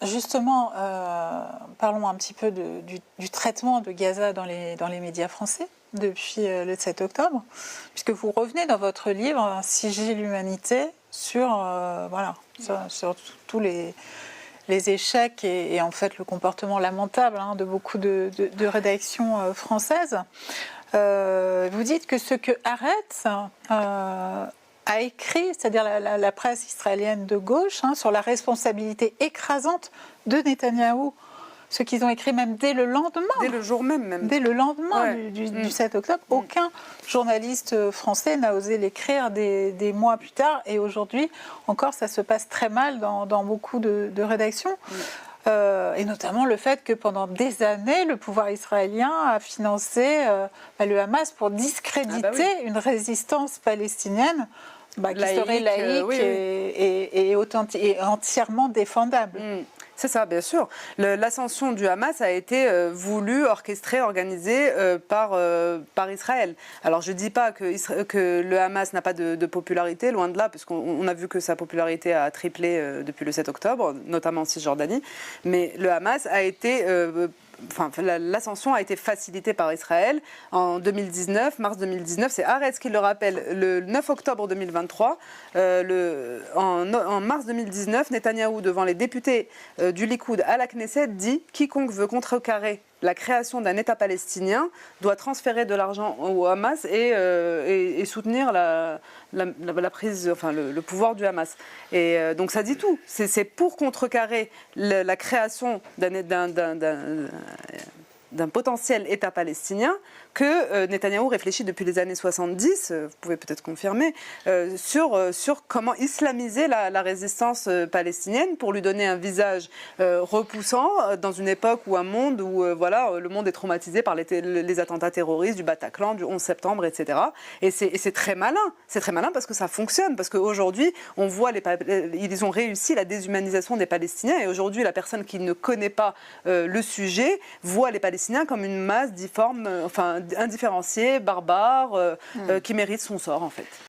justement, parlons un petit peu du traitement de Gaza dans les médias français depuis le 7 octobre, puisque vous revenez dans votre livre « Un sigil humanité » sur tous les échecs et en fait le comportement lamentable de beaucoup de rédactions françaises. Vous dites que ce que Haaretz a écrit, c'est-à-dire la presse israélienne de gauche, sur la responsabilité écrasante de Netanyahou, ce qu'ils ont écrit même dès le lendemain. Dès le jour même. Dès le lendemain du 7 octobre. Aucun journaliste français n'a osé l'écrire des mois plus tard. Et aujourd'hui, encore, ça se passe très mal dans beaucoup de rédactions. Et notamment le fait que pendant des années, le pouvoir israélien a financé le Hamas pour discréditer une résistance palestinienne qui serait laïque et entièrement défendable. C'est ça, bien sûr. L'ascension du Hamas a été voulue, orchestrée, organisée par Israël. Alors, je ne dis pas que le Hamas n'a pas de popularité, loin de là, parce qu'on a vu que sa popularité a triplé depuis le 7 octobre, notamment en Cisjordanie. Mais le Hamas a été... l'ascension a été facilitée par Israël en 2019, mars 2019. C'est Haaretz qui le rappelle. Le 9 octobre 2023, en mars 2019, Netanyahou, devant les députés du Likoud à la Knesset, dit « Quiconque veut contrecarrer la création d'un État palestinien doit transférer de l'argent au Hamas et soutenir la prise, le pouvoir du Hamas. » Et donc ça dit tout. C'est pour contrecarrer la création d'un potentiel État palestinien que Netanyahou réfléchit depuis les années 70, vous pouvez peut-être confirmer, sur comment islamiser la résistance palestinienne pour lui donner un visage repoussant dans une époque où le monde est traumatisé par les attentats terroristes du Bataclan, du 11 septembre, etc. Et c'est très malin. C'est très malin parce que ça fonctionne, parce qu'aujourd'hui, on voit ils ont réussi la déshumanisation des Palestiniens et aujourd'hui, la personne qui ne connaît pas le sujet voit les Palestiniens comme une masse difforme, indifférenciée, barbare, qui mérite son sort en fait.